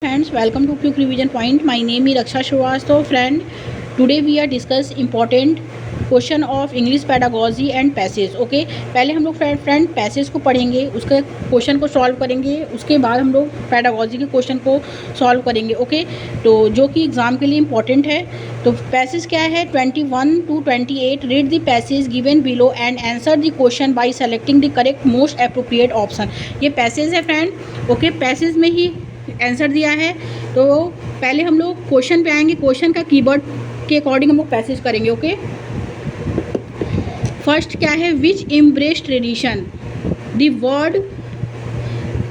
Friends, welcome to Quick Revision Point. My name is Raksha Shrivastava. Friend, today we are discuss important question of English pedagogy and passage. Okay, पहले हम लोग friend passage को पढ़ेंगे, उसके question को solve करेंगे, उसके बाद हम लोग पैडागोजी के क्वेश्चन को सॉल्व करेंगे. ओके, तो जो कि एग्ज़ाम के लिए इम्पॉर्टेंट है. तो पैसेज क्या है? 21 to 28. Read the passage given below and answer the question by selecting the correct most appropriate option. ये पैसेज है फ्रेंड. ओके, पैसेज में ही आंसर दिया है. तो पहले हम लोग क्वेश्चन पे आएंगे. क्वेश्चन का कीवर्ड के अकॉर्डिंग हम लोग पैसेज करेंगे. ओके, फर्स्ट क्या है? Which embraced tradition. The word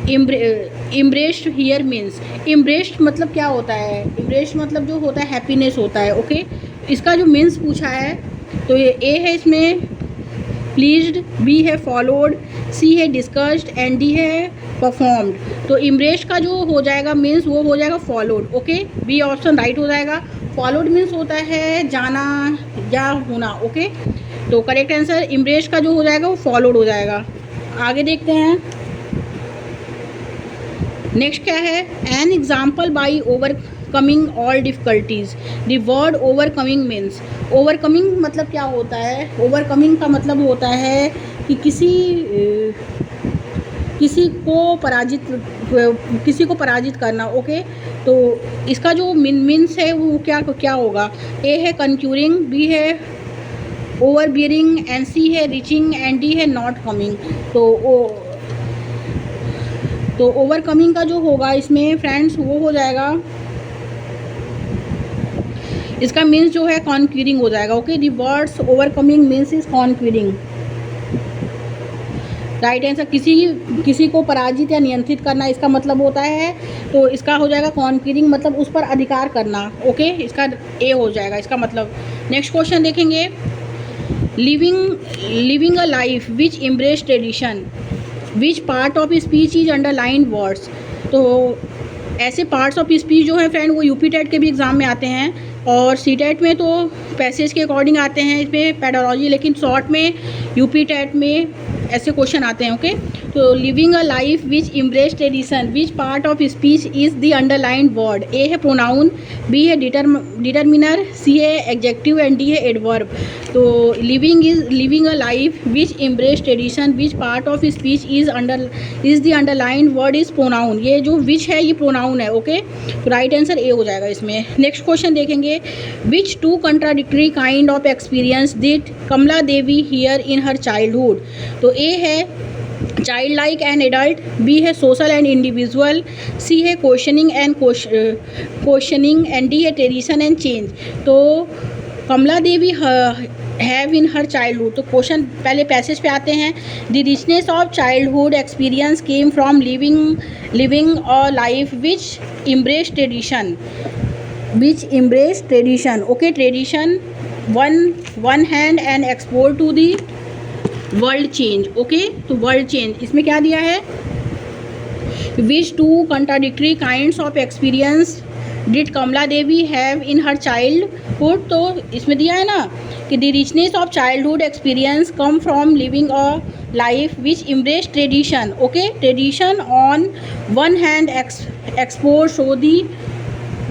embraced here means. Embraced मतलब क्या होता है? इम्ब्रेस्ड मतलब जो होता है हैप्पीनेस होता है. ओके, इसका जो मीन्स पूछा है तो ये ए है इसमें प्लीज्ड, बी है फॉलोड, सी है डिस्कस्ड एंड डी है परफॉर्म्ड. तो इम्ब्रेस्ड का जो हो जाएगा मीन्स वो हो जाएगा followed. Okay, B option right हो जाएगा. फॉलोड मीन्स होता है जाना या होना. ओके, तो करेक्ट आंसर इम्ब्रेस्ड का जो हो जाएगा वो फॉलोड हो जाएगा. आगे देखते हैं. नेक्स्ट क्या है? An example by overcoming all difficulties. The word overcoming means. Overcoming मतलब क्या होता है? ओवरकमिंग का मतलब होता है कि किसी को पराजित करना. ओके, तो इसका जो मीन्स है वो क्या होगा? ए है कंक्यूरिंग, बी है ओवर बियरिंग एंड सी है रीचिंग एंड डी है नॉट कमिंग. तो ओवरकमिंग का जो होगा इसमें फ्रेंड्स वो हो जाएगा, इसका मीन्स जो है कॉन्क्यूरिंग हो जाएगा. Okay, the words overcoming means is conquering. Right answer किसी को पराजित या नियंत्रित करना इसका मतलब होता है. तो इसका हो जाएगा कॉन्क्यूरिंग मतलब उस पर अधिकार करना. ओके, इसका ए हो जाएगा इसका मतलब. नेक्स्ट क्वेश्चन देखेंगे. Living a life which embrace tradition. Which part of speech is underlined words. तो ऐसे पार्ट्स ऑफ स्पीच जो है फ्रेंड वो यूपी टेट के भी एग्ज़ाम में आते हैं और सी टेट में तो पैसेज के अकॉर्डिंग आते हैं इसमें पैडोलॉजी, लेकिन शॉर्ट में यूपी टेट में ऐसे क्वेश्चन आते हैं. ओके, तो living a life which embrace tradition which part of speech is the underlined word. A है प्रोनाउन, बी है डिटर्मिनर, सी है एडजेक्टिव एंड डी है एडवर्ब. तो living a life which embrace tradition which part of speech is the underlined word is pronoun. ये जो विच है ये pronoun है. ओके, तो राइट आंसर ए हो जाएगा इसमें. नेक्स्ट क्वेश्चन देखेंगे. Which two contradictory kind of experience did Kamla Devi here in her childhood. तो ए है child like and adult, B है सोशल एंड इंडिविजुअल, सी है क्वेश्चनिंग एंड डी है ट्रेडिशन एंड चेंज. तो Kamla Devi have in her childhood. तो question पहले passage पे आते हैं. The richness of childhood experience came from living a life which embrace tradition. Okay, tradition one hand and export to the world change. Okay, तो world change इसमें क्या दिया है? Which two contradictory kinds of experience did Kamla Devi have in her childhood. तो इसमें दिया है ना कि the richness of childhood experience come from living a life which embrace tradition. Okay, tradition on one hand export show the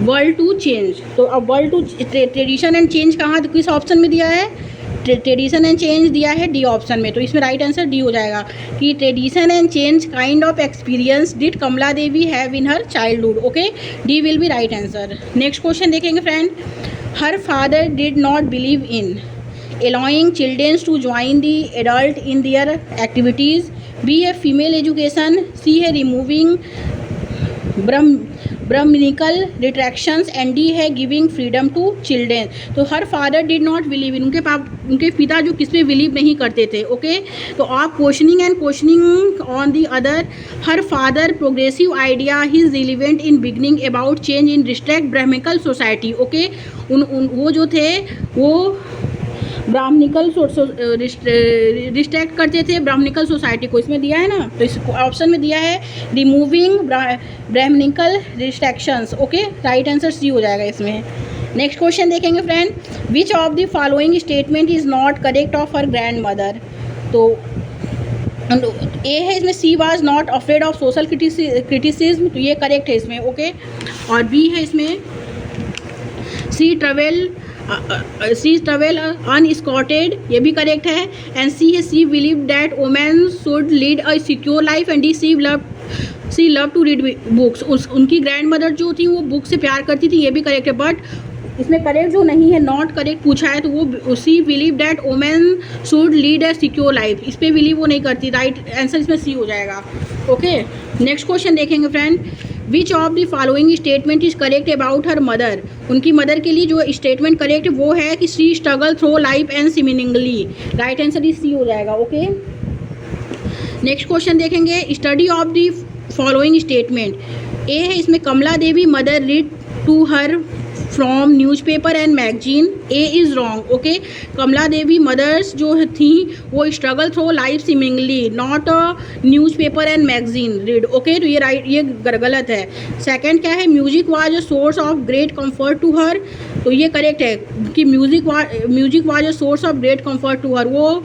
world to change. तो अब world to tradition and change कहाँ किस ऑप्शन में दिया है? ट्रेडिशन एंड चेंज दिया है D option में. तो इसमें राइट आंसर डी हो जाएगा कि tradition and change kind of experience did Kamla Devi have in her childhood. Okay, D will be right answer. Next question देखेंगे friend. Her father did not believe in allowing children to join the adult in their activities. B है female education, सी है removing ब्रह्मनिकल retractions and D है giving freedom to children. तो हर father did not believe इन, उनके पिता जो किस पे believe नहीं करते थे. ओके, तो आप questioning on the other. Her father progressive idea his relevant in beginning about change in restrict Brahminical society. Okay, वो जो थे वो ब्राह्मणिकल रिस्ट्रिक्ट करते थे ब्राह्मणिकल सोसाइटी को. इसमें दिया है ना, तो इस ऑप्शन में दिया है removing Brahmanical restrictions. Okay, right answer C हो जाएगा इसमें. नेक्स्ट क्वेश्चन देखेंगे friend. Which of the following statement is not correct of her grandmother. तो ए है इसमें, she was not afraid of social criticism, तो ये करेक्ट है इसमें, ओके। और बी है इसमें, सी ट्रेवल अनस्कॉटेड, ये भी करेक्ट है। एंड सी है, she believe that women should lead a secure life. And D, she love to read books, उनकी ग्रैंड मदर जो थी वो बुक से प्यार करती थी, ये भी करेक्ट है। बट इसमें करेक्ट जो नहीं है, नॉट करेक्ट पूछा है, तो वो she believe that women should lead a secure life, इस पर बिलीव वो नहीं करती। राइट आंसर इसमें सी हो जाएगा, ओके। नेक्स्ट क्वेश्चन देखेंगे friend, which of the following statement is correct about her mother. उनकी मदर के लिए जो स्टेटमेंट करेक्ट है वो है कि she struggle through life and seemingly, right answer is C हो जाएगा, ओके। नेक्स्ट क्वेश्चन देखेंगे, study of the following statement. A है इसमें, Kamla Devi mother read to her from newspaper and magazine, A is wrong, okay. Kamla Devi mother's जो थी वो struggle through life seemingly, not newspaper and magazine read, okay. तो ये right, ये गलत है। सेकंड क्या है, music was a source of great comfort to her, तो ये करेक्ट है कि music was a source of great comfort to her, वो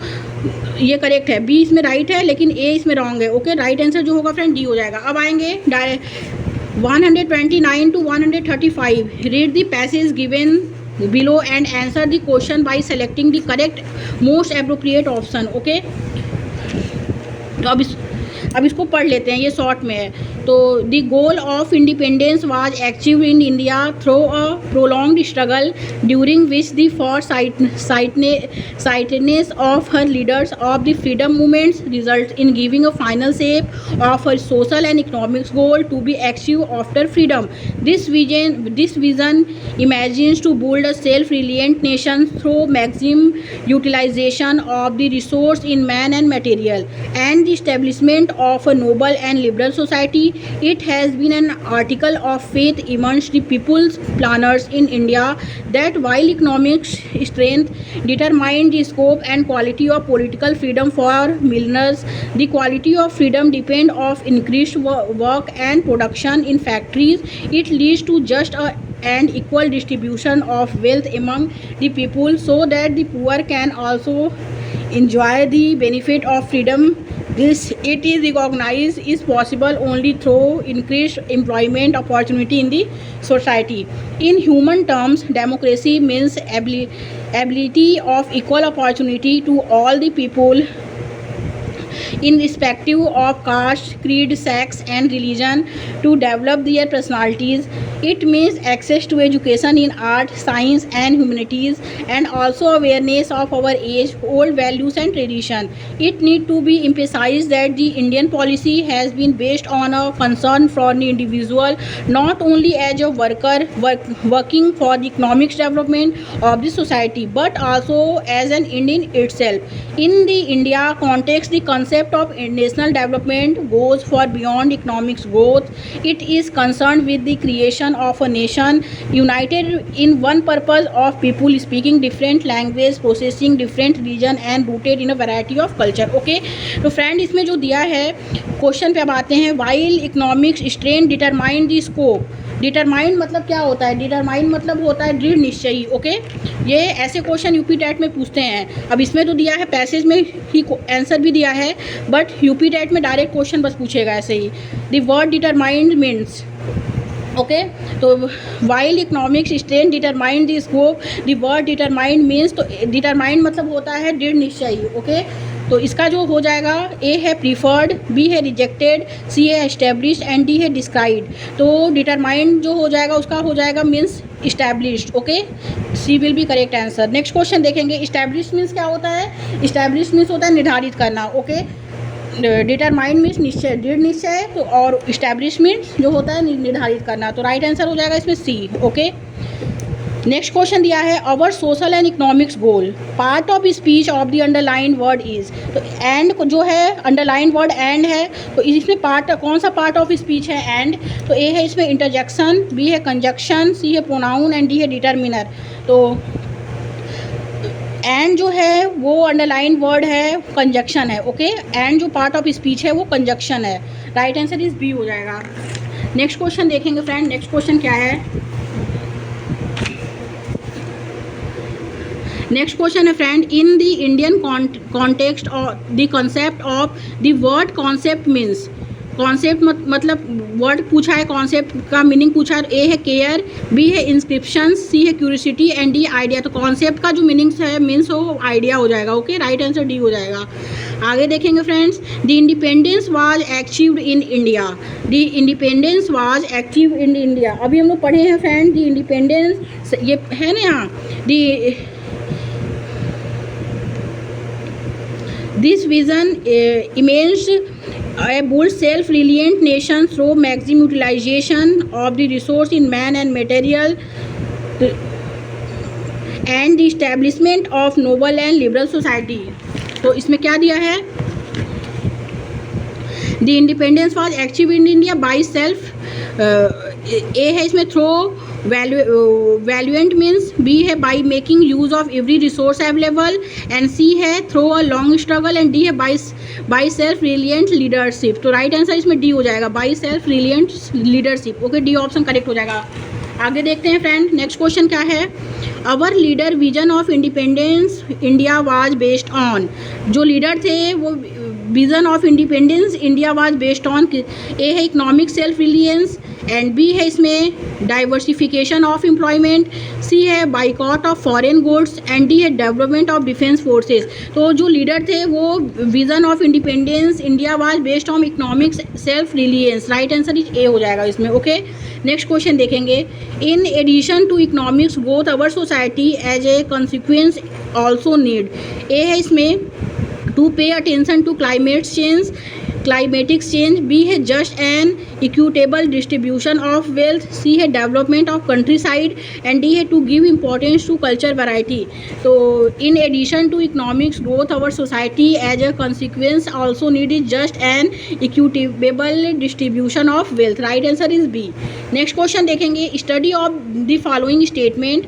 ये करेक्ट है। बी इसमें राइट है, लेकिन ए इसमें रॉन्ग है, ओके। राइट आंसर जो होगा फ्रेंड डी हो जाएगा। अब आएंगे 129 to 135. Read the passage given below and answer the question by selecting the correct most appropriate option, okay। तो अब इसको पढ़ लेते हैं, ये शॉर्ट में है। तो the goal of independence was achieve in India through a prolonged struggle during which the foresightedness of her leaders of the freedom movements result in giving a final shape of her social and economics goal to be achieve after freedom. This vision imagines to build a self-reliant nation through maximum utilization of the resource in man and material and the establishment of a noble and liberal society. It has been an article of faith amongst the people's planners in India that while economic strength determine the scope and quality of political freedom for millionaires, the quality of freedom depend of increased work and production in factories. It leads to just and equal distribution of wealth among the people so that the poor can also enjoy the benefit of freedom. This it is recognized is possible only through increased employment opportunity in the society. In human terms, democracy means ability of equal opportunity to all the people irrespective of caste, creed, sex and religion to develop their personalities. It means access to education in art, science and humanities and also awareness of our age-old values and tradition. It need to be emphasized that the Indian policy has been based on a concern for the individual not only as a worker working for the economic development of the society but also as an Indian itself. In the India context, the concept of national development goes far beyond economic growth. It is concerned with the creation of a nation united in one purpose of people speaking different language, possessing different religion and rooted in a variety of culture, okay। तो friend इसमें जो दिया है question पे अब आते हैं, while economics strain determine the scope. Determine मतलब क्या होता है, डिटरमाइन मतलब होता है दृढ़ निश्चयी, ओके। ये ऐसे क्वेश्चन यूपी टेट में पूछते हैं। अब इसमें तो दिया है, पैसेज में ही आंसर भी दिया है, बट यूपी टेट में डायरेक्ट क्वेश्चन बस पूछेगा ऐसे ही। The word determined means, okay. तो while economics strain determine the scope, the word determined means, तो डिटरमाइंड मतलब होता है दृढ़ निश्चयी, ओके। तो इसका जो हो जाएगा, ए है प्रीफर्ड, बी है रिजेक्टेड, सी है एस्टेब्लिश्ड एंड डी है डिस्क्राइब्ड। तो डिटरमाइंड जो हो जाएगा उसका हो जाएगा means established, okay. C will be correct answer. Next question देखेंगे, इस्टेब्लिश्ड मीन्स क्या होता है, इस्टेब्लिश्ड मीन्स होता है निर्धारित करना, ओके। डिटरमाइंड मीन्स निश्चय, दृढ़ निश्चय, तो और इस्टेब्लिशमेंट जो होता है निर्धारित करना। तो राइट आंसर हो जाएगा इसमें सी, ओके। नेक्स्ट क्वेश्चन दिया है, अवर social and economics goal, part of speech of the underline word is. तो एंड जो है, अंडरलाइन वर्ड एंड है, तो इसमें पार्ट कौन सा पार्ट ऑफ स्पीच है, एंड। तो ए है इसमें इंटरजेक्शन, बी है कंजक्शन, सी है प्रोनाउन एंड डी है डिटरमिनर। तो एंड जो है वो अंडरलाइन वर्ड है, कंजक्शन है, ओके। एंड जो पार्ट ऑफ स्पीच है वो कंजक्शन है। राइट आंसर इज बी हो जाएगा। नेक्स्ट क्वेश्चन देखेंगे फ्रेंड, नेक्स्ट क्वेश्चन क्या है, नेक्स्ट क्वेश्चन है friend, in the Indian context the concept of the word concept means, concept मतलब वर्ड पूछा है, कॉन्सेप्ट का मीनिंग पूछा है। ए है केयर, बी है इंस्क्रिप्शन, सी है क्यूरियोसिटी एंड डी आइडिया। तो कॉन्सेप्ट का जो मीनिंग्स है मीन्स वो आइडिया हो जाएगा। ओके, राइट आंसर डी हो जाएगा। आगे देखेंगे friends, the independence was achieved in India, the independence was achieved in India. अभी हम लोग पढ़े हैं फ्रेंड द इंडिपेंडेंस, ये है ना यहाँ, the this vision image a bold self-reliant nation through maximum utilization of the resource in man and material and the establishment of noble and liberal society। तो इसमें क्या दिया है, the independence was achieve in India by self, A है इसमें through valiant means, B है by making use of every resource available and C है through a long struggle and D है बाई सेल्फ रिलियंट लीडरशिप। तो right answer इसमें D हो जाएगा, by self reliant leadership. Okay, D option correct हो जाएगा। आगे देखते हैं फ्रेंड, नेक्स्ट क्वेश्चन क्या है, our leader vision of independence India was based on, जो लीडर थे वो vision of independence India was based on, A है economic self reliance and B है इसमें डाइवर्सिफिकेशन ऑफ एम्प्लॉयमेंट, सी है boycott of foreign goods and D है development of defence forces. तो जो लीडर थे वो vision of independence India was based on economic self reliance. Right answer is A हो जाएगा इसमें। ओके, नेक्स्ट क्वेश्चन देखेंगे, in addition to economics growth our society as a consequence also need, A है इसमें to pay attention to climatic change, B है just an equitable distribution of wealth, C है development of countryside and D है to give importance to culture variety. तो in addition to economics growth our society as a consequence also need is just an equitable distribution of wealth. Right answer is B. Next question देखेंगे, study of the following statement,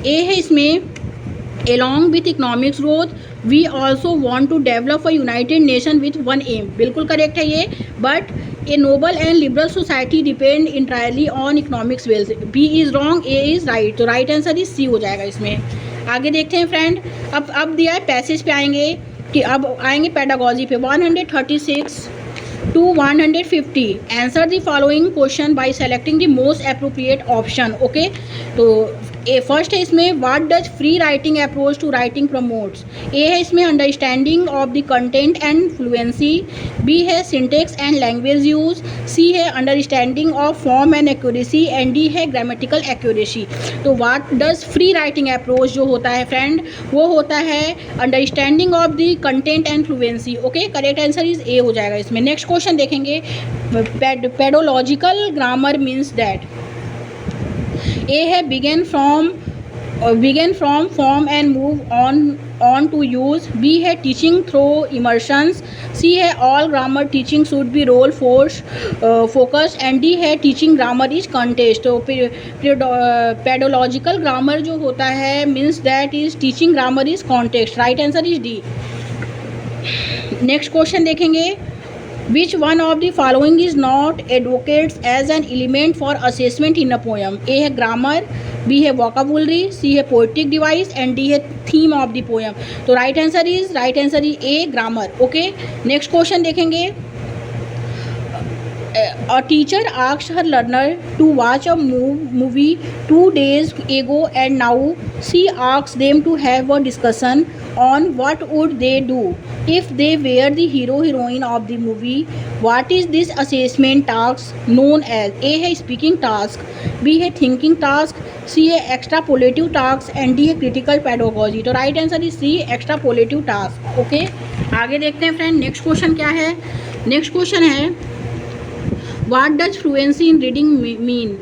A है इसमें along with economics growth we also want to develop a united nation with one aim। बिल्कुल correct है ये, but a noble and liberal society depend entirely on economics wealth। B is wrong, A is right। तो right answer is C हो जाएगा इसमें। आगे देखते हैं फ्रेंड, अब दिया है पैसेज पे आएंगे कि अब आएंगे पेडागोजी पे 136 to 150। Answer the following question by selecting the most appropriate option. Okay, तो ए फर्स्ट है इसमें what does free writing approach to writing promotes, A है इसमें understanding of the content and fluency, B है syntax and language use, C है understanding of form and accuracy and D है grammatical accuracy. तो what does free writing approach जो होता है friend वो होता है understanding of the content and fluency. Okay, correct answer is A हो जाएगा इसमें। नेक्स्ट क्वेश्चन देखेंगे, pedological grammar means that, A है begin from form and move on to use, B है teaching through immersions, सी है all grammar teaching should be role focused and D है teaching grammar is context। तो pedological grammar जो होता है means that is teaching grammar is context। Right answer is D. Next question देखेंगे, Which one of the following is not advocates as an element for assessment in a poem? A है grammar, B है vocabulary, C है poetic device and D है theme of the poem। तो right answer is A, grammar। Okay, next question देखेंगे, a teacher asked her learner to watch a movie 2 days ago and now she asks them to have a discussion on what would they do if they were the hero heroine of the movie। What is this assessment task known as? A है speaking task, B है thinking task, C है extrapolative task and D है critical pedagogy। तो right answer is C, extrapolative task। Okay, आगे देखते हैं friend, next question क्या है। नेक्स्ट क्वेश्चन है What does fluency in reading mean?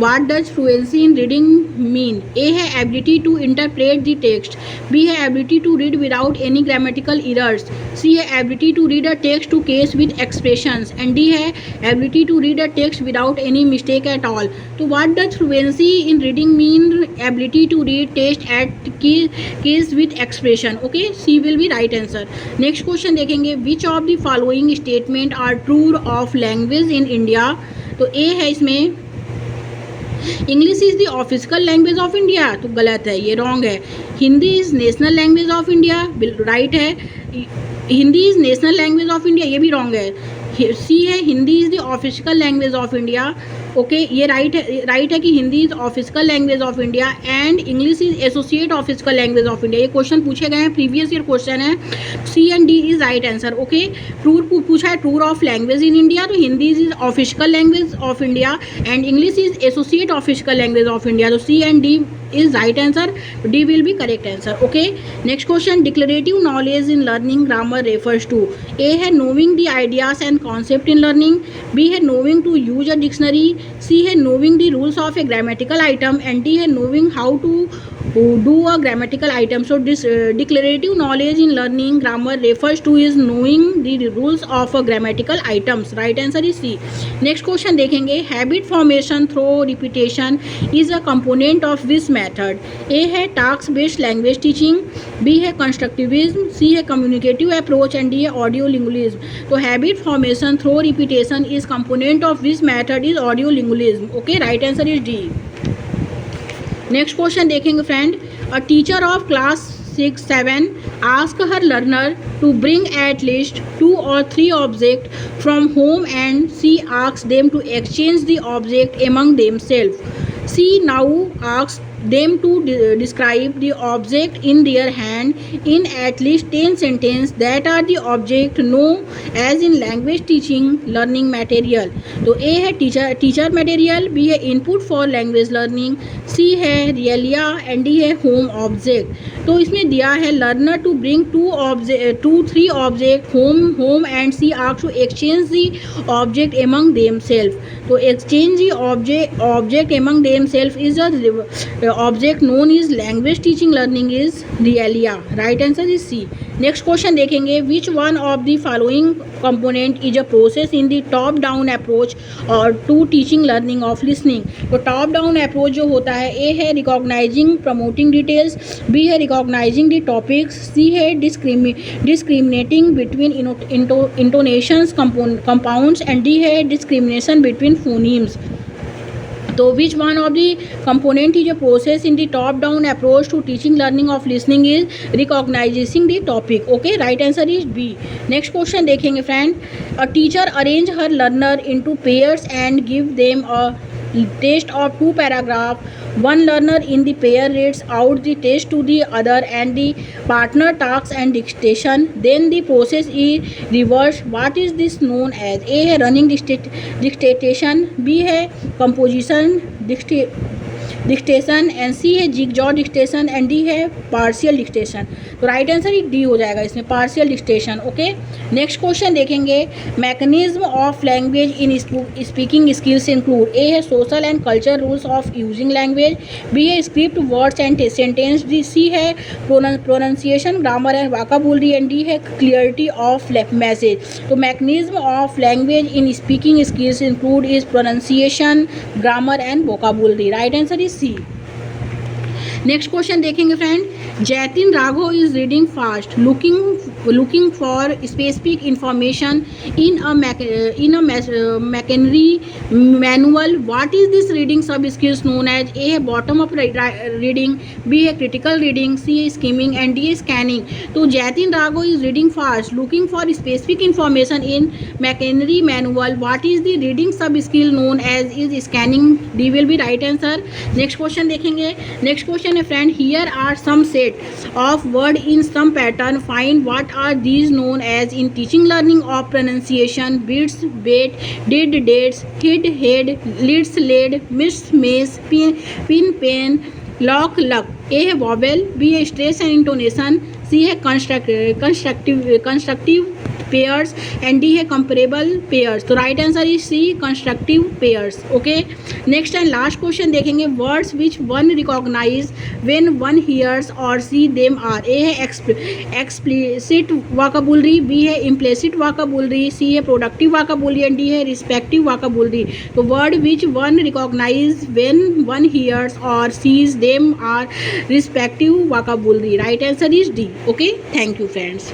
What does fluency in reading mean? A है ability to interpret the text, B है ability to read without any grammatical errors, C है ability to read a text to case with expressions and D है ability to read a text without any mistake at all। तो what does fluency in reading mean? Ability to read text at case with expression। Okay, C will be right answer। Next question देखेंगे, which of the following statement are true of language in India? तो A है इसमें English is the official language of India, तो गलत है, ये wrong है। Hindi is national language of India, right है। Hindi is national language of India, ये भी रॉन्ग है। सी है Hindi is the official language of India, okay, ये राइट है कि Hindi is official language of India and English is associate official language of India. ये question पूछे गए हैं, प्रीवियस ईयर क्वेश्चन है। C and D is right answer, okay. Tour पूछा है tour of language in India, तो Hindi is official language of India and English is associate official language of India, तो C and D is right answer, D will be correct answer, okay। Next question, declarative knowledge in learning grammar refers to, A है knowing the ideas and concept in learning, B है knowing to use a dictionary, C है knowing the rules of a grammatical item and D है knowing how to do a grammatical item। So this declarative knowledge in learning grammar refers to is knowing the rules of a grammatical items, right answer is C। Next question देखेंगे, habit formation through repetition is a component of this method, A है task based language teaching, B है constructivism, C है communicative approach and D है audiolingualism। तो habit formation through repetition is component of this method is audiolingualism, okay, right answer is D। Next question देखेंगे friend, a teacher of class 6-7 ask her learner to bring at least 2 or 3 object from home and she ask them to exchange the object among themselves. She now ask them to describe the object in their hand in at least 10 sentences that are the object known as in language teaching learning material। तो A है teacher material, B है input for language learning, C है realia and D है home object. तो इसमें दिया है learner to bring 2-3 object home and she ask to exchange the object among themselves. तो exchange the object among themselves is a object known is language teaching learning is realia, right answer is C. Next question देखेंगे, which one of the following component is a process in the top down approach और to teaching learning of listening. तो top down approach जो होता है, A है recognising promoting details, B है recognising the topics, C है discriminating between intonations compounds and D है discrimination between phonemes. तो which one of the component is a process in the top down approach to teaching learning of listening is recognising the topic, okay, right answer is B. Next question देखेंगे friend, a teacher arrange her learner into pairs and give them a test of 2 paragraph. One learner in the pair reads out the test to the other and the partner talks and dictation. Then the process is reversed. What is this known as? A है running dictation, B है composition dictation and C है jigsaw dictation and D है partial dictation. तो right answer ही D हो जाएगा इसमें, partial dictation, okay. Next question देखेंगे, mechanism of language in speaking skills include, A है social and culture rules of using language, B है script words and sentence, D C है pronunciation grammar and vocabulary and D है clarity of message. तो mechanism of language in speaking skills include is pronunciation grammar and vocabulary, right answer is C. Next question देखेंगे friend, Jatin Raghav is reading fast looking for specific information in a machinery manual. What is this reading sub skills known as? A है bottom up reading, B है critical reading, C है skimming and D है scanning। तो जैतिन Raghav is reading fast looking for specific information in machinery manual. What is the reading sub skill known as? Is scanning, D will be right answer। Next question देखेंगे, next question है friend, here are some set of word in some pattern, find what are these known as in teaching learning of pronunciation? Beats, bait, did, dates, hid, head, leads, led, miss, maze, pin, pen, lock, luck। A है vowel, B है stress and intonation, C है constructive pairs and D है comparable pairs. तो right answer is C, constructive pairs, okay. Next and last question देखेंगे, words which one recognise when one hears और see them are. A है explicit vocabulary, B है implicit vocabulary, C है productive vocabulary and D है respective vocabulary. तो word which one recognise when one hears और sees them are respective vocabulary, right answer is D, okay. Thank you friends.